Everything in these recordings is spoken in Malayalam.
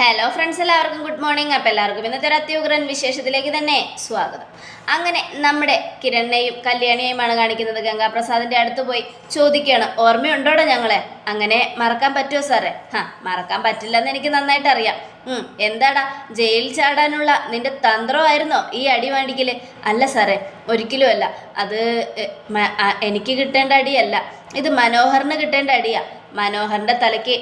ഹലോ ഫ്രണ്ട്സ്, എല്ലാവർക്കും ഗുഡ് മോർണിംഗ്. അപ്പോൾ എല്ലാവർക്കും ഇന്നത്തെ ഒരു അത്യുഗ്രൻ വിശേഷത്തിലേക്ക് തന്നെ സ്വാഗതം. അങ്ങനെ നമ്മുടെ കിരണിനെയും കല്യാണിയെയുമാണ് കാണിക്കുന്നത്. ഗംഗാപ്രസാദിൻ്റെ അടുത്ത് പോയി ചോദിക്കുകയാണ്, ഓർമ്മയുണ്ടോടോ ഞങ്ങളെ? അങ്ങനെ മറക്കാൻ പറ്റുമോ സാറേ? മറക്കാൻ പറ്റില്ലെന്ന് എനിക്ക് നന്നായിട്ട് അറിയാം. എന്താടാ, ജയിൽ ചാടാനുള്ള നിന്റെ തന്ത്രമായിരുന്നോ ഈ അടി മേടിക്കല്? അല്ല സാറേ, ഒരിക്കലും അല്ല. അത് എനിക്ക് കിട്ടേണ്ട അടിയല്ല, ഇത് മനോഹറിന് കിട്ടേണ്ട അടിയാ. മനോഹറിൻ്റെ തലയ്ക്ക്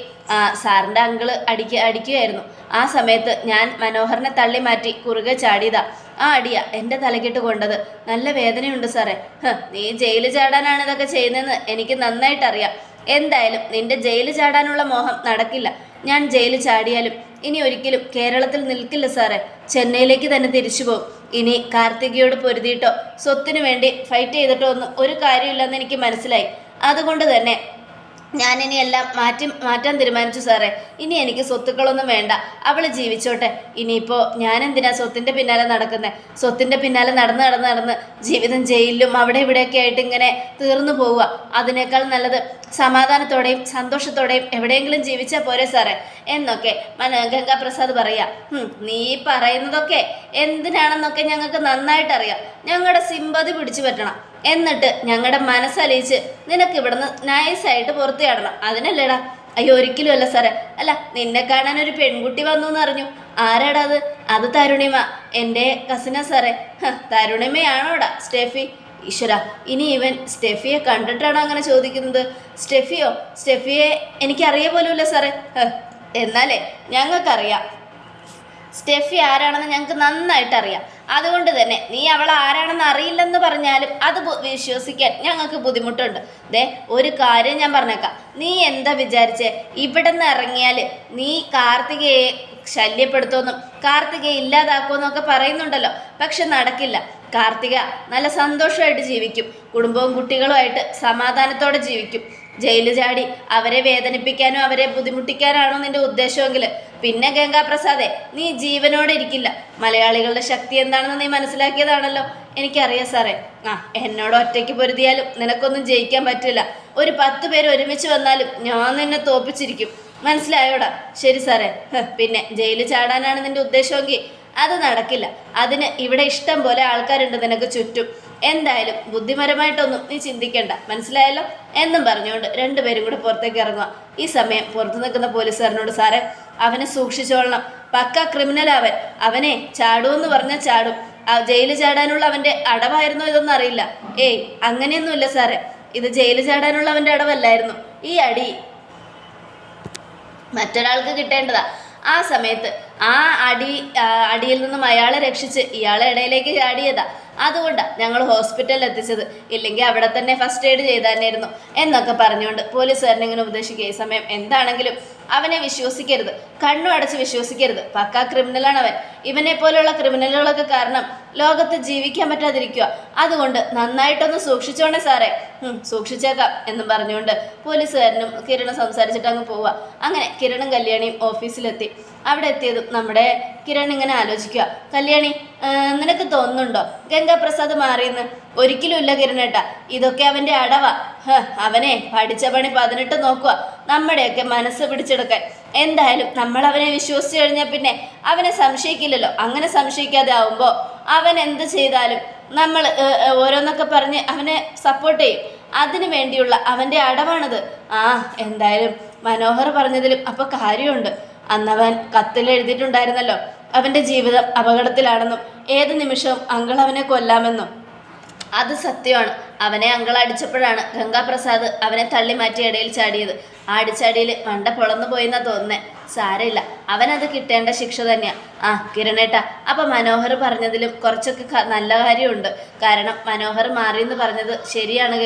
സാറിൻ്റെ അങ്കിള് അടിക്കുകയായിരുന്നു. ആ സമയത്ത് ഞാൻ മനോഹറിനെ തള്ളി മാറ്റി കുറുകെ ചാടിയതാ. ആ അടിയാ എൻ്റെ തലക്കിട്ട് കൊണ്ടത്. നല്ല വേദനയുണ്ട് സാറേ. നീ ജയിലിൽ ചാടാനാണ് ഇതൊക്കെ ചെയ്യുന്നതെന്ന് എനിക്ക് നന്നായിട്ടറിയാം. എന്തായാലും നിന്റെ ജയിലിൽ ചാടാനുള്ള മോഹം നടക്കില്ല. ഞാൻ ജയിലിൽ ചാടിയാലും ഇനി ഒരിക്കലും കേരളത്തിൽ നിൽക്കില്ല സാറേ. ചെന്നൈയിലേക്ക് തന്നെ തിരിച്ചു പോകും. ഇനി കാർത്തികയോട് പൊരുതിയിട്ടോ സ്വത്തിനു വേണ്ടി ഫൈറ്റ് ചെയ്തിട്ടോ ഒന്നും ഒരു കാര്യമില്ലെന്ന് എനിക്ക് മനസ്സിലായി. അതുകൊണ്ട് തന്നെ ഞാനിനി എല്ലാം മാറ്റാൻ തീരുമാനിച്ചു സാറേ. ഇനി എനിക്ക് സ്വത്തുക്കളൊന്നും വേണ്ട, അവൾ ജീവിച്ചോട്ടെ. ഇനിയിപ്പോൾ ഞാനെന്തിനാ സ്വത്തിൻ്റെ പിന്നാലെ നടക്കുന്നത്? സ്വത്തിൻ്റെ പിന്നാലെ നടന്ന് ജീവിതം ജയിലിലും അവിടെ ഇവിടെയൊക്കെ ആയിട്ട് ഇങ്ങനെ തീർന്നു പോവുക. അതിനേക്കാൾ നല്ലത് സമാധാനത്തോടെയും സന്തോഷത്തോടെയും എവിടെയെങ്കിലും ജീവിച്ചാൽ പോരെ സാറേ എന്നൊക്കെ ഗംഗാപ്രസാദ് പറയാ. നീ പറയുന്നതൊക്കെ എന്തിനാണെന്നൊക്കെ ഞങ്ങൾക്ക് നന്നായിട്ടറിയാം. ഞങ്ങളുടെ സിമ്പതി പിടിച്ചു പറ്റണം. എന്നിട്ട് ഞങ്ങളുടെ മനസ്സലിയിച്ച് നിനക്ക് ഇവിടുന്ന് നൈസായിട്ട് പുറത്തു ചാടണം. അതിനല്ലേടാ? അയ്യോ, ഒരിക്കലും അല്ല സാറേ. അല്ല, നിന്നെ കാണാൻ ഒരു പെൺകുട്ടി വന്നു എന്ന് അറിഞ്ഞു. ആരാടാ അത്? അത് തരുണിമ, എൻ്റെ കസിനാ സാറേ. തരുണിമയാണോടാ സ്റ്റെഫി? ഈശ്വര, ഇനി ഇവൻ സ്റ്റെഫിയെ കണ്ടിട്ടാണോ അങ്ങനെ ചോദിക്കുന്നത്? സ്റ്റെഫിയെ എനിക്കറിയ പോലുമില്ല സാറേ. എന്നാലേ ഞങ്ങൾക്കറിയാം സ്റ്റെഫി ആരാണെന്ന് ഞങ്ങൾക്ക് നന്നായിട്ട് അറിയാം. അതുകൊണ്ട് തന്നെ നീ അവൾ ആരാണെന്ന് അറിയില്ലെന്ന് പറഞ്ഞാലും അത് വിശ്വസിക്കാൻ ഞങ്ങൾക്ക് ബുദ്ധിമുട്ടുണ്ട്. ഒരു കാര്യം ഞാൻ പറഞ്ഞേക്കാം. നീ എന്താ വിചാരിച്ചേ? ഇവിടെ നിന്ന് ഇറങ്ങിയാൽ നീ കാർത്തികയെ ശല്യപ്പെടുത്തുമെന്നും കാർത്തികയെ ഇല്ലാതാക്കുമെന്നൊക്കെ പറയുന്നുണ്ടല്ലോ. പക്ഷെ നടക്കില്ല. കാർത്തിക നല്ല സന്തോഷമായിട്ട് ജീവിക്കും. കുടുംബവും കുട്ടികളുമായിട്ട് സമാധാനത്തോടെ ജീവിക്കും. ജയിലിൽ ചാടി അവരെ വേദനിപ്പിക്കാനോ അവരെ ബുദ്ധിമുട്ടിക്കാനാണോ നിന്റെ ഉദ്ദേശമെങ്കിൽ പിന്നെ ഗംഗാപ്രസാദെ, നീ ജീവനോടെ ഇരിക്കില്ല. മലയാളികളുടെ ശക്തി എന്താണെന്ന് നീ മനസ്സിലാക്കിയതാണല്ലോ. എനിക്കറിയാം സാറേ. എന്നോട് ഒറ്റയ്ക്ക് പൊരുതിയാലും നിനക്കൊന്നും ജയിക്കാൻ പറ്റില്ല. ഒരു 10 പേര് ഒരുമിച്ച് വന്നാലും ഞാൻ നിന്നെ തോപ്പിച്ചിരിക്കും. മനസ്സിലായോടാ? ശരി സാറേ. പിന്നെ ജയിലിൽ ചാടാനാണ് നിന്റെ ഉദ്ദേശമെങ്കിൽ അത് നടക്കില്ല. അതിന് ഇവിടെ ഇഷ്ടം പോലെ ആൾക്കാരുണ്ട് നിനക്ക് ചുറ്റും. എന്തായാലും ബുദ്ധിപരമായിട്ടൊന്നും നീ ചിന്തിക്കണ്ട, മനസ്സിലായല്ലോ എന്നും പറഞ്ഞുകൊണ്ട് രണ്ടുപേരും കൂടെ പുറത്തേക്ക് ഇറങ്ങുക. ഈ സമയം പുറത്തു നിൽക്കുന്ന പോലീസുകാരനോട്, സാറേ അവനെ സൂക്ഷിച്ചോളണം, പക്ക ക്രിമിനൽ അവനെ ചാടുമെന്ന് പറഞ്ഞാൽ ചാടും. ജയിലിൽ ചാടാനുള്ള അവൻ്റെ അടവായിരുന്നോ ഇതൊന്നും അറിയില്ല. അങ്ങനെയൊന്നുമില്ല സാറേ, ഇത് ജയിലിൽ ചാടാനുള്ള അവൻ്റെ അടവല്ലായിരുന്നു. ഈ അടി മറ്റൊരാൾക്ക് കിട്ടേണ്ടതാ. ആ സമയത്ത് ആ അടിയിൽ നിന്നും അയാളെ രക്ഷിച്ച് ഇയാളെ ഇടയിലേക്ക് ചാടിയതാ. അതുകൊണ്ടാണ് ഞങ്ങൾ ഹോസ്പിറ്റലിൽ എത്തിച്ചത്. ഇല്ലെങ്കിൽ അവിടെ തന്നെ ഫസ്റ്റ് എയ്ഡ് ചെയ്തായിരുന്നു എന്നൊക്കെ പറഞ്ഞുകൊണ്ട് പോലീസുകാരനെ ഇങ്ങനെ ഉപദേശിക്കുക. ഈ സമയം എന്താണെങ്കിലും അവനെ വിശ്വസിക്കരുത്, കണ്ണും അടച്ച് വിശ്വസിക്കരുത്. പക്കാ ക്രിമിനലാണ് അവൻ. ഇവനെ പോലെയുള്ള ക്രിമിനലുകളൊക്കെ കാരണം ലോകത്ത് ജീവിക്കാൻ പറ്റാതിരിക്കുക. അതുകൊണ്ട് നന്നായിട്ടൊന്ന് സൂക്ഷിച്ചോണേ സാറേ. സൂക്ഷിച്ചേക്കാം എന്നും പറഞ്ഞുകൊണ്ട് പോലീസുകാരനും കിരണും സംസാരിച്ചിട്ട് അങ്ങ് പോവുക. അങ്ങനെ കിരണും കല്യാണിയും ഓഫീസിലെത്തി. അവിടെ എത്തിയതും നമ്മുടെ കിരൺ ഇങ്ങനെ ആലോചിക്കുക, കല്യാണി നിനക്ക് തോന്നുന്നുണ്ടോ ഗംഗാപ്രസാദ് മാറിയെന്ന്? ഒരിക്കലും ഇല്ല കിരണേട്ടാ, ഇതൊക്കെ അവൻ്റെ അടവാ. അവനെ പഠിച്ച പണി 18 നോക്കുക, നമ്മുടെയൊക്കെ മനസ്സ് പിടിച്ചെടുക്കാൻ. എന്തായാലും നമ്മൾ അവനെ വിശ്വസിച്ച് കഴിഞ്ഞാൽ പിന്നെ അവനെ സംശയിക്കില്ലല്ലോ. അങ്ങനെ സംശയിക്കാതെ ആവുമ്പോൾ അവൻ എന്ത് ചെയ്താലും നമ്മൾ ഓരോന്നൊക്കെ പറഞ്ഞ് അവനെ സപ്പോർട്ട് ചെയ്യും. അതിനു വേണ്ടിയുള്ള അവൻ്റെ അടവാണിത്. എന്തായാലും മനോഹർ പറഞ്ഞതിലും അപ്പോൾ കാര്യമുണ്ട്. അന്നവൻ കത്തിൽ എഴുതിയിട്ടുണ്ടായിരുന്നല്ലോ അവൻ്റെ ജീവിതം അപകടത്തിലാണെന്നും ഏത് നിമിഷവും അങ്കിൾ അവനെ കൊല്ലാമെന്നും. അത് സത്യമാണ്. അവനെ അങ്കിൾ അടിച്ചപ്പോഴാണ് ഗംഗാപ്രസാദ് അവനെ തള്ളി മാറ്റി ഇടയിൽ ചാടിയത്. ആ അടിച്ചടിയിൽ മണ്ട പൊളന്നു പോയെന്നാ തോന്നുന്നേ. സാരമില്ല, അവനത് കിട്ടേണ്ട ശിക്ഷ തന്നെയാ. കിരണേട്ടാ, അപ്പം മനോഹർ പറഞ്ഞതിലും കുറച്ചൊക്കെ നല്ല കാര്യമുണ്ട്. കാരണം മനോഹർ മാറിയെന്ന് പറഞ്ഞത് ശരിയാണ്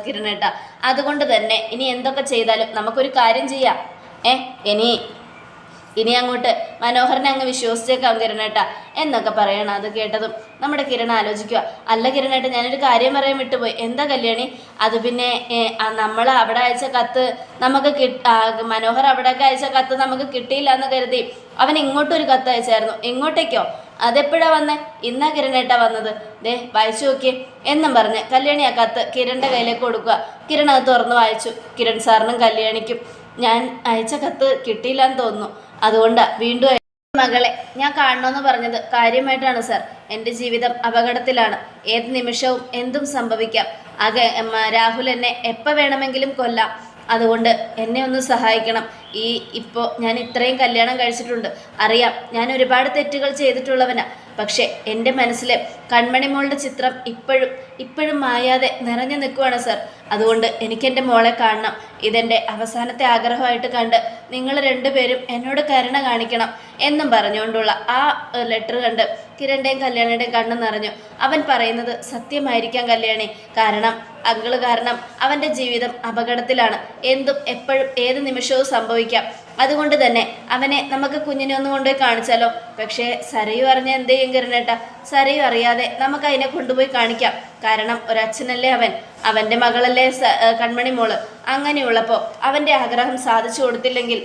കിരണേട്ടാ. അതുകൊണ്ട് തന്നെ ഇനി എന്തൊക്കെ ചെയ്താലും നമുക്കൊരു കാര്യം ചെയ്യാം. ഇനി അങ്ങോട്ട് മനോഹറിനെ അങ്ങ് വിശ്വസിച്ചേക്കാം കിരണേട്ടാ എന്നൊക്കെ പറയണം. അത് കേട്ടതും നമ്മുടെ കിരൺ ആലോചിക്കുക, അല്ല കിരണേട്ട, ഞാനൊരു കാര്യം പറയാൻ വിട്ടുപോയി. എന്താ കല്യാണി? അത് പിന്നെ നമ്മൾ അവിടെ അയച്ച കത്ത് നമുക്ക് മനോഹർ അവിടെയൊക്കെ അയച്ച കത്ത് നമുക്ക് കിട്ടിയില്ല എന്ന് കരുതി അവൻ ഇങ്ങോട്ടൊരു കത്ത് അയച്ചായിരുന്നു. എങ്ങോട്ടേക്കോ? അതെപ്പോഴാണ് വന്നേ? ഇന്നാ കിരണേട്ടാ വന്നത്. വായിച്ചു നോക്കിയേ എന്നും പറഞ്ഞ് കല്യാണി ആ കത്ത് കിരണിൻ്റെ കയ്യിലേക്ക് കൊടുക്കുക. കിരൺ അത് തുറന്ന് വായിച്ചു. കിരൺ സാറിനും കല്യാണിക്കും ഞാൻ അയച്ച കത്ത് കിട്ടിയില്ലാന്ന് തോന്നുന്നു. അതുകൊണ്ട് വീണ്ടും മകളെ ഞാൻ കാണണമെന്ന് പറഞ്ഞത് കാര്യമായിട്ടാണ് സർ. എൻ്റെ ജീവിതം അപകടത്തിലാണ്. ഏത് നിമിഷവും എന്തും സംഭവിക്കാം. രാഹുൽ എന്നെ എപ്പോൾ വേണമെങ്കിലും കൊല്ലാം. അതുകൊണ്ട് എന്നെ ഒന്ന് സഹായിക്കണം. ഇപ്പോൾ ഞാൻ ഇത്രയും കല്യാണം കഴിച്ചിട്ടുണ്ട്. അറിയാം ഞാൻ ഒരുപാട് തെറ്റുകൾ ചെയ്തിട്ടുള്ളവനാ. പക്ഷേ എൻ്റെ മനസ്സിൽ കൺമണിമോളുടെ ചിത്രം ഇപ്പോഴും മായാതെ നിറഞ്ഞു നിൽക്കുവാണ് സർ. അതുകൊണ്ട് എനിക്കെൻ്റെ മോളെ കാണണം. ഇതെൻ്റെ അവസാനത്തെ ആഗ്രഹമായിട്ട് കണ്ട് നിങ്ങൾ രണ്ടുപേരും എന്നോട് കരുണ കാണിക്കണം എന്നും പറഞ്ഞുകൊണ്ടുള്ള ആ ലെറ്റർ കണ്ട് കിരണിൻ്റെയും കല്യാണിയുടെയും കണ്ണ് നിറഞ്ഞു. അവൻ പറയുന്നത് സത്യമായിരിക്കാം കല്യാണി. കാരണം അങ്കിള് കാരണം അവൻ്റെ ജീവിതം അപകടത്തിലാണ്. എന്തും എപ്പോഴും ഏത് നിമിഷവും സംഭവിക്കാം. അതുകൊണ്ട് തന്നെ അവനെ നമുക്ക് കുഞ്ഞിനെ ഒന്ന് കൊണ്ടുപോയി കാണിച്ചാലോ? പക്ഷേ സരയു അറിഞ്ഞ എന്ത് ചെയ്യും കിരണേട്ടാ? സരയു അറിയാതെ നമുക്ക് അതിനെ കൊണ്ടുപോയി കാണിക്കാം. കാരണം ഒരച്ഛനല്ലേ അവൻ്റെ മകളല്ലേ കൺമണി മോള്. അങ്ങനെയുള്ളപ്പോൾ അവൻ്റെ ആഗ്രഹം സാധിച്ചു കൊടുത്തില്ലെങ്കിൽ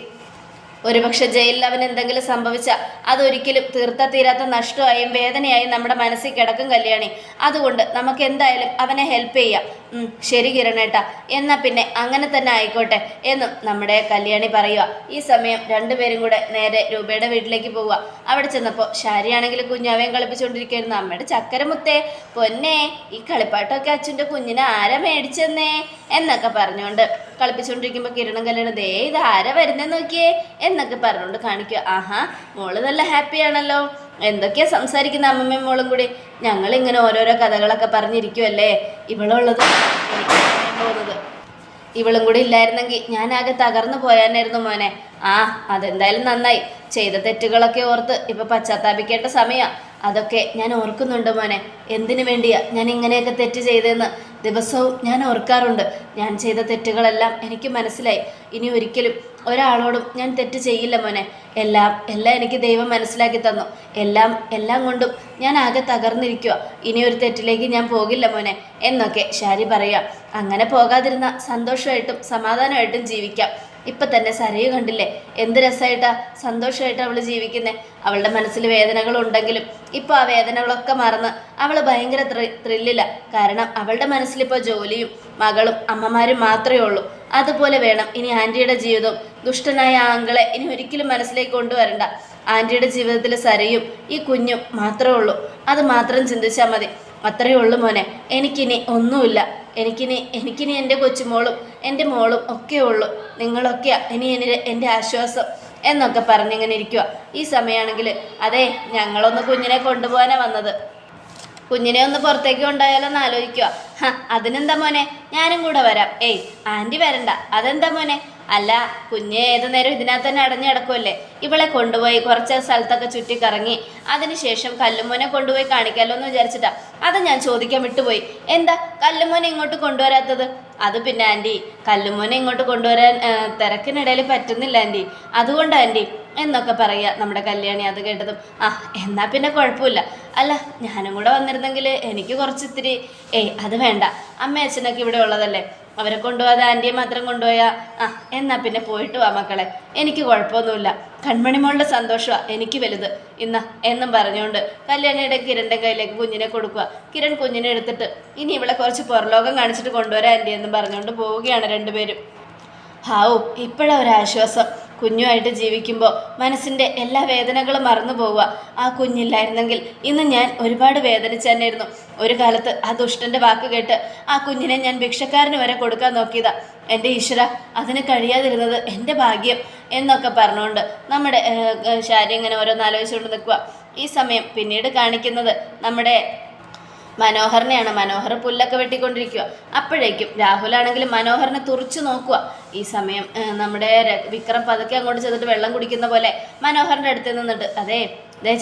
ഒരുപക്ഷെ ജയിലിൽ അവൻ എന്തെങ്കിലും സംഭവിച്ചാൽ അതൊരിക്കലും തീരാത്ത നഷ്ടമായും വേദനയായും നമ്മുടെ മനസ്സിൽ കിടക്കും കല്യാണി. അതുകൊണ്ട് നമുക്ക് എന്തായാലും അവനെ ഹെൽപ്പ് ചെയ്യാം. ശരി കിരണേട്ടാ, എന്നാൽ പിന്നെ അങ്ങനെ തന്നെ ആയിക്കോട്ടെ എന്നും നമ്മുടെ കല്യാണി പറയുക. ഈ സമയം രണ്ടുപേരും കൂടെ നേരെ രൂപയുടെ വീട്ടിലേക്ക് പോവുക. അവിടെ ചെന്നപ്പോൾ ശാരിയാണെങ്കിൽ കുഞ്ഞാവേം കളിപ്പിച്ചുകൊണ്ടിരിക്കുകയായിരുന്നു. അമ്മയുടെ ചക്കരമുത്തേ പൊന്നേ, ഈ കളിപ്പാട്ടമൊക്കെ അച്ഛൻ്റെ കുഞ്ഞിനെ ആരാ മേടിച്ചെന്നേ എന്നൊക്കെ പറഞ്ഞുകൊണ്ട് കളിപ്പിച്ചുകൊണ്ടിരിക്കുമ്പോൾ കിരണം കല്യാണം ദേ ഇത് ആരാ വരുന്നതെന്ന് നോക്കിയേ എന്നൊക്കെ പറഞ്ഞുകൊണ്ട് കാണിക്കുക. ആഹാ, മോള് നല്ല ഹാപ്പിയാണല്ലോ. എന്തൊക്കെയാ സംസാരിക്കുന്ന അമ്മമ്മയും മോളും കൂടി? ഞങ്ങളിങ്ങനെ ഓരോരോ കഥകളൊക്കെ പറഞ്ഞിരിക്കുമല്ലേ. ഇവളുള്ളത് എനിക്ക് പോകുന്നത്. ഇവളും കൂടി ഇല്ലായിരുന്നെങ്കിൽ ഞാനാകെ തകർന്നു പോയാനായിരുന്നു മോനെ. അതെന്തായാലും നന്നായി. ചെയ്ത തെറ്റുകളൊക്കെ ഓർത്ത് ഇപ്പം പശ്ചാത്താപിക്കേണ്ട സമയമാണ്. അതൊക്കെ ഞാൻ ഓർക്കുന്നുണ്ട് മോനെ. എന്തിനു വേണ്ടിയാ ഞാൻ ഇങ്ങനെയൊക്കെ തെറ്റ് ചെയ്തതെന്ന് ദിവസവും ഞാൻ ഓർക്കാറുണ്ട്. ഞാൻ ചെയ്ത തെറ്റുകളെല്ലാം എനിക്ക് മനസ്സിലായി. ഇനി ഒരിക്കലും ഒരാളോടും ഞാൻ തെറ്റ് ചെയ്യില്ല മോനെ. എല്ലാം എനിക്ക് ദൈവം മനസ്സിലാക്കി തന്നു. എല്ലാം കൊണ്ടും ഞാൻ ആകെ തകർന്നിരിക്കുക. ഇനി ഒരു തെറ്റിലേക്ക് ഞാൻ പോകില്ല മോനെ എന്നൊക്കെ ശാരി പറയുക. അങ്ങനെ പോകാതിരുന്ന സന്തോഷമായിട്ടും സമാധാനമായിട്ടും ജീവിക്കാം. ഇപ്പം തന്നെ സരയു കണ്ടില്ലേ എന്ത് രസമായിട്ടാ സന്തോഷമായിട്ട് അവൾ ജീവിക്കുന്നത്. അവളുടെ മനസ്സിൽ വേദനകളുണ്ടെങ്കിലും ഇപ്പോൾ ആ വേദനകളൊക്കെ മറന്ന് അവൾ ഭയങ്കര ത്രില്ലില്ല. കാരണം അവളുടെ മനസ്സിലിപ്പോൾ ജോലിയും മകളും അമ്മമാരും മാത്രമേ ഉള്ളൂ. അതുപോലെ വേണം ഇനി ആൻറ്റിയുടെ ജീവിതവും. ദുഷ്ടനായ ആങ്കളെ ഇനി ഒരിക്കലും മനസ്സിലേക്ക് കൊണ്ടുവരണ്ട. ആൻറ്റിയുടെ ജീവിതത്തിൽ സരയും ഈ കുഞ്ഞും മാത്രമേ ഉള്ളൂ. അത് മാത്രം ചിന്തിച്ചാൽ മതി. അത്രയേ ഉള്ളൂ മോനെ. എനിക്കിനി ഒന്നുമില്ല. എനിക്കിനി എൻ്റെ കൊച്ചുമോളും എൻ്റെ മോളും ഒക്കെ ഉള്ളൂ. നിങ്ങളൊക്കെയാ ഇനി എൻ്റെ ആശ്വാസം എന്നൊക്കെ പറഞ്ഞിങ്ങനെ ഇരിക്കുക. ഈ സമയമാണെങ്കിൽ അതെ ഞങ്ങളൊന്ന് കുഞ്ഞിനെ കൊണ്ടുപോകാനാണ് വന്നത്. കുഞ്ഞിനെ ഒന്ന് പുറത്തേക്ക് കൊണ്ടുപോയാലോ എന്ന് ആലോചിക്കുക. അതിനെന്താ മോനെ, ഞാനും കൂടെ വരാം. ആൻറ്റി വരണ്ട. അതെന്താ മോനെ? അല്ല, കുഞ്ഞ് ഏതു നേരം ഇതിനകത്ത് തന്നെ അടഞ്ഞു കിടക്കുമല്ലേ. ഇവളെ കൊണ്ടുപോയി കുറച്ച് സ്ഥലത്തൊക്കെ ചുറ്റിക്കറങ്ങി അതിനുശേഷം കല്ലുമോനെ കൊണ്ടുപോയി കാണിക്കാമല്ലോ എന്ന് വിചാരിച്ചിട്ടാ. അത് ഞാൻ ചോദിക്കാൻ വിട്ടുപോയി. എന്താ കല്ലുമോനെ ഇങ്ങോട്ട് കൊണ്ടുവരാത്തത്? അത് പിന്നെ ആൻറ്റി, കല്ലുമോനെ ഇങ്ങോട്ട് കൊണ്ടുവരാൻ തിരക്കിനിടയിൽ പറ്റുന്നില്ല ആൻറ്റി. അതുകൊണ്ട് ആൻറ്റി എന്നൊക്കെ പറയുക നമ്മുടെ കല്യാണി. അത് കേട്ടതും എന്നാൽ പിന്നെ കുഴപ്പമില്ല. അല്ല ഞാനും കൂടെ വന്നിരുന്നെങ്കിൽ എനിക്ക് കുറച്ചിത്തിരി അത് വേണ്ട. അമ്മ അച്ഛനൊക്കെ ഇവിടെ ഉള്ളതല്ലേ, അവരെ കൊണ്ടുപോകാതെ ആൻറ്റിയെ മാത്രം കൊണ്ടുപോയാൽ എന്നാൽ പിന്നെ പോയിട്ട് വാ മക്കളെ, എനിക്ക് കുഴപ്പമൊന്നുമില്ല. കൺമണിമോളുടെ സന്തോഷമാണ് എനിക്ക് വലുത് എന്നും പറഞ്ഞുകൊണ്ട് കല്യാണിയുടെ കിരണിൻ്റെ കയ്യിലേക്ക് കുഞ്ഞിനെ കൊടുക്കുക. കിരൺ കുഞ്ഞിനെ എടുത്തിട്ട് ഇനി ഇവിടെ കുറച്ച് പുറലോകം കാണിച്ചിട്ട് കൊണ്ടുവരാം ആൻറ്റി എന്നും പറഞ്ഞുകൊണ്ട് പോവുകയാണ് രണ്ടുപേരും. ഇപ്പോഴാണ് ഒരാശ്വാസം. കുഞ്ഞുമായിട്ട് ജീവിക്കുമ്പോൾ മനസ്സിൻ്റെ എല്ലാ വേദനകളും മറന്നു പോവുക. ആ കുഞ്ഞില്ലായിരുന്നെങ്കിൽ ഇന്ന് ഞാൻ ഒരുപാട് വേദനിച്ചെന്നായിരുന്നു. ഒരു കാലത്ത് ആ ദുഷ്ടൻ്റെ വാക്ക് കേട്ട് ആ കുഞ്ഞിനെ ഞാൻ ഭിക്ഷക്കാരന് വരെ കൊടുക്കാൻ നോക്കിയതാ. എൻ്റെ ഈശ്വര, അതിന് കഴിയാതിരുന്നത് എൻ്റെ ഭാഗ്യം എന്നൊക്കെ പറഞ്ഞുകൊണ്ട് നമ്മുടെ ശാരി ഇങ്ങനെ ഓരോന്നാലോചിച്ചുകൊണ്ട് നിൽക്കുക. ഈ സമയം പിന്നീട് കാണിക്കുന്നത് നമ്മുടെ മനോഹറിനെയാണ്. മനോഹർ പുല്ലൊക്കെ വെട്ടിക്കൊണ്ടിരിക്കുക. അപ്പോഴേക്കും രാഹുലാണെങ്കിലും മനോഹറിനെ തുറച്ചു നോക്കുക. ഈ സമയം നമ്മുടെ വിക്രം പതുക്കെ അങ്ങോട്ട് ചെന്നിട്ട് വെള്ളം കുടിക്കുന്ന പോലെ മനോഹറിൻ്റെ അടുത്ത് നിന്നിട്ട് അതേ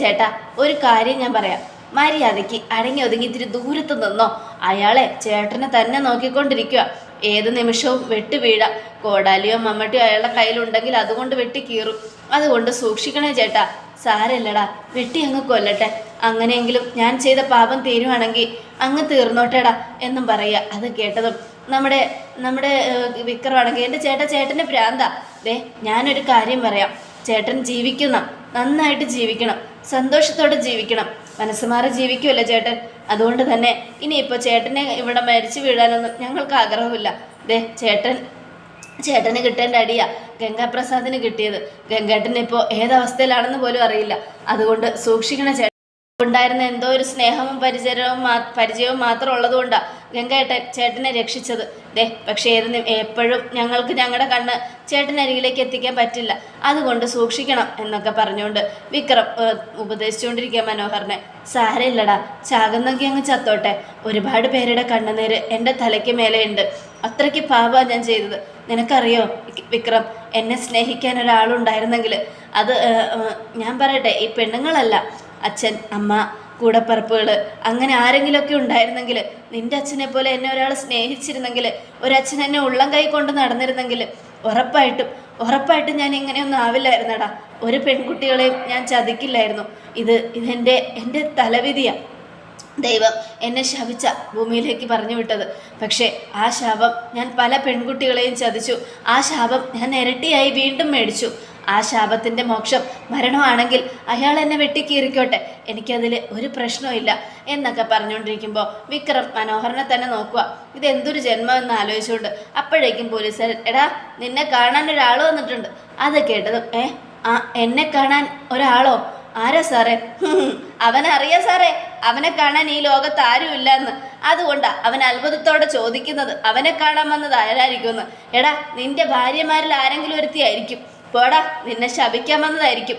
ചേട്ടാ, ഒരു കാര്യം ഞാൻ പറയാം. മര്യാദയ്ക്ക് അടങ്ങി ഒതുങ്ങി ഇത്തിരി ദൂരത്ത് നിന്നോ. അയാളെ ചേട്ടനെ തന്നെ നോക്കിക്കൊണ്ടിരിക്കുക. ഏത് നിമിഷവും വെട്ടി വീഴാം. കോടാലിയോ മമ്മട്ടിയോ അയാളുടെ കയ്യിലുണ്ടെങ്കിൽ അതുകൊണ്ട് വെട്ടി കീറും. അതുകൊണ്ട് സൂക്ഷിക്കണേ ചേട്ടാ. സാരമില്ലടാ, വെട്ടി അങ്ങ് കൊല്ലട്ടെ. അങ്ങനെയെങ്കിലും ഞാൻ ചെയ്ത പാപം തീരുവാണെങ്കിൽ അങ്ങ് തീർന്നോട്ടേടാ എന്നും പറയുക. അത് കേട്ടതും നമ്മുടെ വിക്രമാണെങ്കിൽ എൻ്റെ ചേട്ടൻ്റെ ഭ്രാന്താ. ഞാനൊരു കാര്യം പറയാം. ചേട്ടൻ ജീവിക്കണം, നന്നായിട്ട് ജീവിക്കണം, സന്തോഷത്തോടെ ജീവിക്കണം. മനസ്സുമാറി ജീവിക്കുമല്ലോ ചേട്ടൻ. അതുകൊണ്ട് തന്നെ ഇനിയിപ്പോൾ ചേട്ടനെ ഇവിടെ മരിച്ചു വീഴാനൊന്നും ഞങ്ങൾക്ക് ആഗ്രഹമില്ല. ചേട്ടൻ ചേട്ടന് കിട്ടേണ്ട അടിയാ ഗംഗാപ്രസാദിന് കിട്ടിയത്. ഗംഗേട്ടൻ ഇപ്പോൾ ഏതവസ്ഥയിലാണെന്ന് പോലും അറിയില്ല. അതുകൊണ്ട് സൂക്ഷിക്കണ ചേട്ടൻ. ഉണ്ടായിരുന്ന എന്തോ ഒരു സ്നേഹവും പരിചയവും മാത്രം ഉള്ളതുകൊണ്ടാണ് ഗംഗേട്ടൻ ചേട്ടനെ രക്ഷിച്ചത്. പക്ഷേ എപ്പോഴും ഞങ്ങൾക്ക് ഞങ്ങളുടെ കണ്ണ് ചേട്ടനരികിലേക്ക് എത്തിക്കാൻ പറ്റില്ല. അതുകൊണ്ട് സൂക്ഷിക്കണം എന്നൊക്കെ പറഞ്ഞുകൊണ്ട് വിക്രം ഉപദേശിച്ചുകൊണ്ടിരിക്കുക മനോഹറിനെ. സാരമില്ലടാ, ചാകുന്നെങ്കിൽ അങ്ങ് ചത്തോട്ടെ. ഒരുപാട് പേരുടെ കണ്ണുനീര് എൻ്റെ തലയ്ക്ക് മേലെയുണ്ട്. അത്രയ്ക്ക് പാപമാണ് ഞാൻ ചെയ്തത്. നിനക്കറിയോ വിക്രം, എന്നെ സ്നേഹിക്കാൻ ഒരാളുണ്ടായിരുന്നെങ്കിൽ അത് ഞാൻ പറയട്ടെ, ഈ പെണ്ണുങ്ങളല്ല, അച്ഛൻ, അമ്മ, കൂടപ്പറപ്പുകൾ, അങ്ങനെ ആരെങ്കിലുമൊക്കെ ഉണ്ടായിരുന്നെങ്കിൽ, നിൻ്റെ അച്ഛനെ പോലെ എന്നെ ഒരാൾ സ്നേഹിച്ചിരുന്നെങ്കിൽ, ഒരച്ഛൻ എന്നെ ഉള്ളം കൈ കൊണ്ട് നടന്നിരുന്നെങ്കിൽ ഉറപ്പായിട്ടും ഞാൻ ഇങ്ങനെയൊന്നും ആവില്ലായിരുന്നടാ. ഒരു പെൺകുട്ടികളെയും ഞാൻ ചതിക്കില്ലായിരുന്നു. എൻ്റെ തലവിധിയാണ്. ദൈവം എന്നെ ശപിച്ച ഭൂമിയിലേക്ക് പറഞ്ഞു വിട്ടത്. പക്ഷേ ആ ശാപം ഞാൻ പല പെൺകുട്ടികളെയും ചതിച്ചു. ആ ശാപം ഞാൻ ഇരട്ടിയായി വീണ്ടും മേടിച്ചു. ആ ശാപത്തിൻ്റെ മോക്ഷം മരണമാണെങ്കിൽ അയാൾ എന്നെ വെട്ടിക്കീറിക്കോട്ടെ, എനിക്കതിൽ ഒരു പ്രശ്നമില്ല എന്നൊക്കെ പറഞ്ഞുകൊണ്ടിരിക്കുമ്പോൾ വിക്രം മനോഹറിനെ തന്നെ നോക്കുക. ഇതെന്തൊരു ജന്മം എന്ന് ആലോചിച്ചുകൊണ്ട് അപ്പോഴേക്കും പോലീസുകാരൻ, എടാ നിന്നെ കാണാൻ ഒരാൾ വന്നിട്ടുണ്ട്. അത് കേട്ടതും എന്നെ കാണാൻ ഒരാളോ? ആരാ സാറേ? അവനറിയാം സാറേ, അവനെ കാണാൻ ഈ ലോകത്ത് ആരുമില്ല എന്ന്. അതുകൊണ്ടാണ് അവൻ അത്ഭുതത്തോടെ ചോദിക്കുന്നത് അവനെ കാണാൻ വന്നത് ആരായിരിക്കുമെന്ന്. എടാ, നിന്റെ ഭാര്യമാരിൽ ആരെങ്കിലും ഒരുത്തിയായിരിക്കും. പോടാ, നിന്നെ ശപിക്കാൻ വന്നതായിരിക്കും.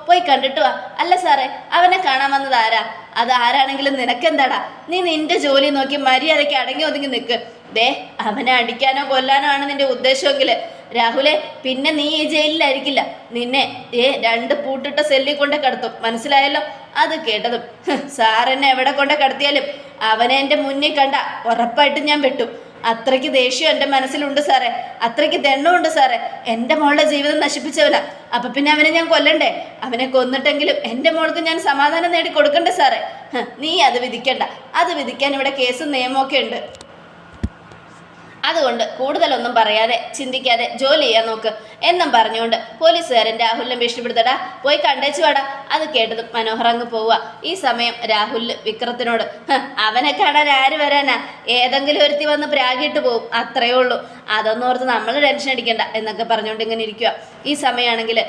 പോയി കണ്ടിട്ട് വാ. അല്ല സാറേ, അവനെ കാണാൻ വന്നത് ആരാ? അത് ആരാണെങ്കിലും നിനക്കെന്താടാ? നീ നിന്റെ ജോലി നോക്കി മര്യാദയ്ക്ക് അടങ്ങി ഒതുങ്ങി നിൽക്ക്. അവനെ അടിക്കാനോ കൊല്ലാനോ ആണ് നിന്റെ ഉദ്ദേശമെങ്കിൽ രാഹുലെ, പിന്നെ നീ ഈ ജയിലിലായിരിക്കില്ല. നിന്നെ 2 പൂട്ടിട്ട സെല്ലിൽ കൊണ്ട് കടത്തും, മനസ്സിലായല്ലോ? അത് കേട്ടതും, സാറെന്നെ എവിടെ കൊണ്ട് കടത്തിയാലും അവനെ എൻ്റെ മുന്നിൽ കണ്ട ഉറപ്പായിട്ടും ഞാൻ വെട്ടും. അത്രയ്ക്ക് ദേഷ്യം എൻ്റെ മനസ്സിലുണ്ട് സാറേ, അത്രയ്ക്ക് ദണ്ണമുണ്ട് സാറേ. എൻ്റെ മോളുടെ ജീവിതം നശിപ്പിച്ചവനാ. അപ്പം പിന്നെ അവനെ ഞാൻ കൊല്ലണ്ടേ? അവനെ കൊന്നിട്ടെങ്കിലും എൻ്റെ മോൾക്ക് ഞാൻ സമാധാനം നേടി കൊടുക്കണ്ടേ സാറേ? നീ അത് വിധിക്കണ്ട. അത് വിധിക്കാൻ ഇവിടെ കേസും നിയമമൊക്കെ ഉണ്ട്. അതുകൊണ്ട് കൂടുതലൊന്നും പറയാതെ ചിന്തിക്കാതെ ജോലി ചെയ്യാൻ നോക്ക് എന്നും പറഞ്ഞുകൊണ്ട് പോലീസുകാരൻ രാഹുലിനെ ഭീഷണിപ്പെടുത്തടാ, പോയി കണ്ടേച്ചു വാടാ. അത് കേട്ടതും മനോഹർ അങ്ങ് പോവുക. ഈ സമയം രാഹുൽ വിക്രത്തിനോട്, അവനെ കാണാൻ ആര് വരാനാ? ഏതെങ്കിലും ഒരുത്തി വന്ന് പ്രാഗിട്ട് പോവും, അത്രയേ ഉള്ളൂ. അതൊന്നും ഓർത്ത് നമ്മൾ ടെൻഷൻ അടിക്കണ്ട എന്നൊക്കെ പറഞ്ഞുകൊണ്ട് ഇങ്ങനെ ഇരിക്കുക. ഈ സമയമാണെങ്കിൽ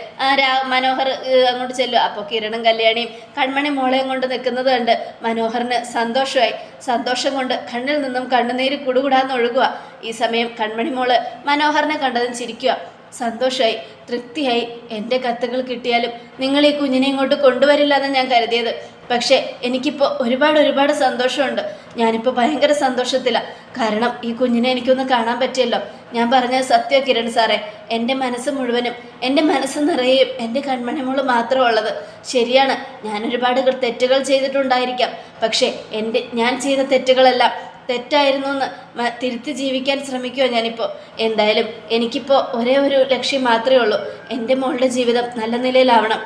മനോഹർ അങ്ങോട്ട് ചെല്ലുക. അപ്പോൾ കിരണും കല്യാണിയും കൺമണി മോളെയും കൊണ്ട് നിൽക്കുന്നത് കണ്ട് മനോഹറിന് സന്തോഷമായി. സന്തോഷം കൊണ്ട് കണ്ണിൽ നിന്നും കണ്ണുനീര് കുടുകുടാന്ന് ഒഴുകുക. ഈ സമയം കൺമണി മോള് മനോഹറിനെ കണ്ടതും ചിരിക്കുക. സന്തോഷമായി, തൃപ്തിയായി. എൻ്റെ കത്തുകൾ കിട്ടിയാലും നിങ്ങൾ ഈ കുഞ്ഞിനെ ഇങ്ങോട്ട് കൊണ്ടുവരില്ല എന്ന് ഞാൻ കരുതിയത്. പക്ഷേ എനിക്കിപ്പോൾ ഒരുപാട് സന്തോഷമുണ്ട്. ഞാനിപ്പോൾ ഭയങ്കര സന്തോഷത്തിലാണ്. കാരണം ഈ കുഞ്ഞിനെ എനിക്കൊന്ന് കാണാൻ പറ്റിയല്ലോ. ഞാൻ പറഞ്ഞത് സത്യം കിരൺ സാറേ. എൻ്റെ മനസ്സ് മുഴുവനും, എൻ്റെ മനസ്സ് നിറയെയും എൻ്റെ കൺമണി മോള് മാത്രമുള്ളത്. ശരിയാണ്, ഞാൻ ഒരുപാട് തെറ്റുകൾ ചെയ്തിട്ടുണ്ടായിരിക്കാം. പക്ഷേ ഞാൻ ചെയ്ത തെറ്റുകളെല്ലാം തെറ്റായിരുന്നു എന്ന് തിരുത്തി ജീവിക്കാൻ ശ്രമിക്കുമോ ഞാനിപ്പോൾ. എന്തായാലും എനിക്കിപ്പോൾ ഒരേ ഒരു ലക്ഷ്യം മാത്രമേ ഉള്ളൂ, എൻ്റെ മോളുടെ ജീവിതം നല്ല നിലയിലാവണം.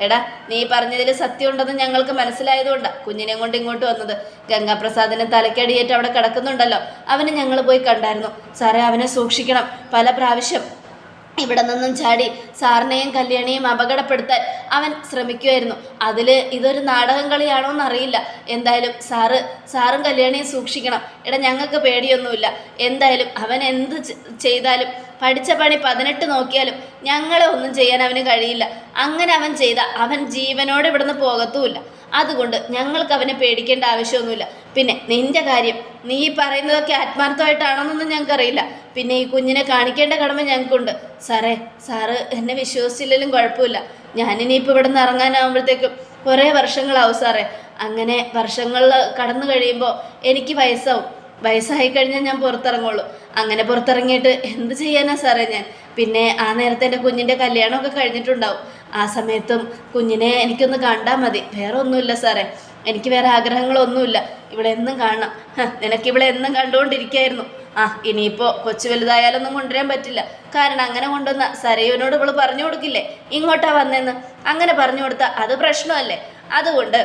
എടാ, നീ പറഞ്ഞതിൽ സത്യമുണ്ടെന്ന് ഞങ്ങൾക്ക് മനസ്സിലായതുകൊണ്ടാണ് കുഞ്ഞിനെ കൊണ്ട് ഇങ്ങോട്ട് വന്നത്. ഗംഗാപ്രസാദിനെ തലക്കടിയേറ്റ് അവിടെ കിടക്കുന്നുണ്ടല്ലോ, അവനെ ഞങ്ങൾ പോയി കണ്ടായിരുന്നു സാറേ. അവനെ സൂക്ഷിക്കണം. പല പ്രാവശ്യം ഇവിടെ നിന്നും ചാടി സാറിനെയും കല്യാണിയും അപകടപ്പെടുത്താൻ അവൻ ശ്രമിക്കുമായിരുന്നു. ഇതൊരു നാടകം കളിയാണോ എന്നറിയില്ല. എന്തായാലും സാറും കല്യാണിയും സൂക്ഷിക്കണം. ഞങ്ങൾക്ക് പേടിയൊന്നുമില്ല. എന്തായാലും അവൻ എന്ത് ചെയ്താലും, പഠിച്ച പണി 18 നോക്കിയാലും ഞങ്ങളെ ഒന്നും ചെയ്യാൻ അവന് കഴിയില്ല. അങ്ങനെ അവൻ ചെയ്ത അവൻ ജീവനോടെ ഇവിടുന്ന് പോകത്തുമില്ല. അതുകൊണ്ട് ഞങ്ങൾക്ക് അവനെ പേടിക്കേണ്ട ആവശ്യമൊന്നുമില്ല. പിന്നെ നിന്റെ കാര്യം, നീ പറയുന്നതൊക്കെ ആത്മാർത്ഥമായിട്ടാണോന്നൊന്നും ഞങ്ങൾക്കറിയില്ല. പിന്നെ ഈ കുഞ്ഞിനെ കാണിക്കേണ്ട കടമ ഞങ്ങൾക്കുണ്ട്. സാറ് എന്നെ വിശ്വസിച്ചില്ലെങ്കിലും കുഴപ്പമില്ല. ഞാനിനിയിപ്പോൾ ഇവിടെ നിന്ന് ഇറങ്ങാനാകുമ്പോഴത്തേക്കും കുറേ വർഷങ്ങളാവും സാറേ. അങ്ങനെ വർഷങ്ങൾ കടന്നു കഴിയുമ്പോൾ എനിക്ക് വയസ്സായി കഴിഞ്ഞാൽ ഞാൻ പുറത്തിറങ്ങുള്ളൂ. അങ്ങനെ പുറത്തിറങ്ങിയിട്ട് എന്ത് ചെയ്യാനാ സാറേ ഞാൻ? പിന്നെ ആ നേരത്തെ എൻ്റെ കുഞ്ഞിൻ്റെ കല്യാണമൊക്കെ കഴിഞ്ഞിട്ടുണ്ടാവും. ആ സമയത്തും കുഞ്ഞിനെ എനിക്കൊന്ന് കണ്ടാൽ മതി. വേറെ ഒന്നുമില്ല സാറേ, എനിക്ക് വേറെ ആഗ്രഹങ്ങളൊന്നുമില്ല. ഇവിടെ എന്നും കാണണം. നിനക്കിവിടെ എന്നും കണ്ടുകൊണ്ടിരിക്കുകയായിരുന്നു. ഇനിയിപ്പോൾ കൊച്ചു വലുതായാലൊന്നും കൊണ്ടുവരാൻ പറ്റില്ല. കാരണം അങ്ങനെ കൊണ്ടുവന്ന സരയുവിനോട് ഇവള് പറഞ്ഞു കൊടുക്കില്ലേ ഇങ്ങോട്ടാ വന്നേന്ന്? അങ്ങനെ പറഞ്ഞു കൊടുത്താൽ അത് പ്രശ്നമല്ലേ? അതുകൊണ്ട്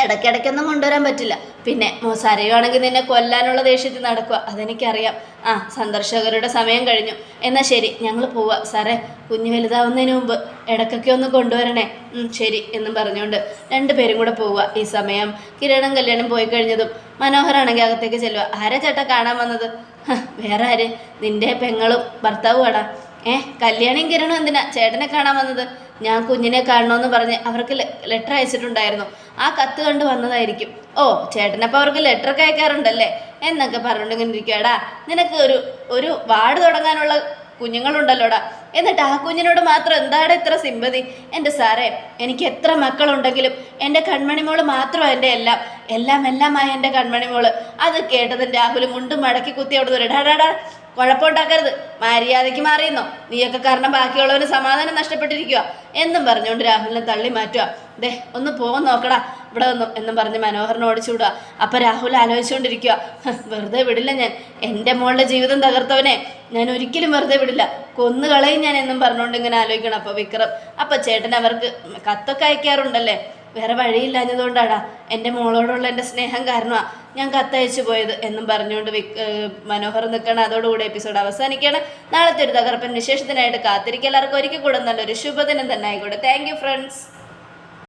ഇടയ്ക്കിടയ്ക്കൊന്നും കൊണ്ടുവരാൻ പറ്റില്ല. പിന്നെ സരയുവാണെങ്കിൽ നിന്നെ കൊല്ലാനുള്ള ദേഷ്യത്തിൽ നടക്കുക, അതെനിക്കറിയാം. സന്ദർശകരുടെ സമയം കഴിഞ്ഞു. എന്നാൽ ശരി, ഞങ്ങൾ പോവാം സാറേ. കുഞ്ഞ് വലുതാവുന്നതിന് മുമ്പ് ഇടയ്ക്കൊക്കെ ഒന്ന് കൊണ്ടുവരണേ. ശരി എന്നും പറഞ്ഞുകൊണ്ട് 2 പേരും കൂടെ പോവുക. ഈ സമയം കിരണും കല്യാണം പോയി കഴിഞ്ഞതും മനോഹറാണെങ്കിൽ അകത്തേക്ക് ചെല്ലുക. ആരാ ചേട്ടാ കാണാൻ വന്നത്? വേറെ ആര്? നിന്റെ പെങ്ങളും ഭർത്താവും ആടാ. കല്യാണിയും കിരണും എന്തിനാ ചേട്ടനെ കാണാൻ വന്നത്? ഞാൻ കുഞ്ഞിനെ കാണണമെന്ന് പറഞ്ഞ് അവർക്ക് ലെറ്റർ അയച്ചിട്ടുണ്ടായിരുന്നു. ആ കത്ത് കണ്ട് വന്നതായിരിക്കും. ഓ, ചേട്ടനപ്പോൾ അവർക്ക് ലെറ്ററൊക്കെ അയക്കാറുണ്ടല്ലേ എന്നൊക്കെ പറഞ്ഞിങ്ങനെ ഇരിക്കുകടാ. നിനക്ക് ഒരു വാർഡ് തുടങ്ങാനുള്ള കുഞ്ഞുങ്ങളുണ്ടല്ലോടാ, എന്നിട്ട് ആ കുഞ്ഞിനോട് മാത്രം എന്താണ് ഇത്ര സിമ്പതി? എൻ്റെ സാറേ, എനിക്ക് എത്ര മക്കളുണ്ടെങ്കിലും എൻ്റെ കൺമണിമോള് മാത്രമാണ് എൻ്റെ എല്ലാമായ എൻ്റെ കൺമണിമോള്. അത് കേട്ടതും രാഹുൽ മുണ്ടും മടക്കി കുത്തി അവിടെ ഇടാടാ, കുഴപ്പമുണ്ടാക്കരുത്, മര്യാദയ്ക്ക് മാറിയെന്നോ, നീയൊക്കെ കാരണം ബാക്കിയുള്ളവന് സമാധാനം നഷ്ടപ്പെട്ടിരിക്കുക എന്നും പറഞ്ഞുകൊണ്ട് രാഹുലിനെ തള്ളി മാറ്റുക. ദേ ഒന്ന് പോകാൻ നോക്കടാ ഇവിടെ ഒന്നും എന്നും പറഞ്ഞ് മനോഹറിനെ ഓടിച്ചു വിടുക. അപ്പം രാഹുൽ ആലോചിച്ചുകൊണ്ടിരിക്കുക, വെറുതെ വിടില്ല ഞാൻ, എൻ്റെ മോളുടെ ജീവിതം തകർത്തവനെ ഞാൻ ഒരിക്കലും വെറുതെ വിടില്ല, കൊന്നുകളയും ഞാൻ എന്നും പറഞ്ഞുകൊണ്ട് ഇങ്ങനെ ആലോചിക്കണം. അപ്പോൾ വിക്രം, അപ്പം ചേട്ടൻ അവർക്ക് കത്തൊക്കെ അയക്കാറുണ്ടല്ലേ? വേറെ വഴിയില്ലാഞ്ഞതുകൊണ്ടാടാ, എൻ്റെ മോളോടുള്ള എൻ്റെ സ്നേഹം കാരണമാണ് ഞാൻ കത്തയച്ചു പോയത് എന്നും പറഞ്ഞുകൊണ്ട് മനോഹർ നിൽക്കണം. അതോടുകൂടി എപ്പിസോഡ് അവസാനിക്കുകയാണ്. നാളത്തെ ഒരു തകർപ്പൻ വിശേഷത്തിനായിട്ട് കാത്തിരിക്കുക. എല്ലാവർക്കും ഒരിക്കൽ കൂടെ നല്ലൊരു ശുഭദിനം തന്നെ ആയിക്കോട്ടെ. Thank you friends.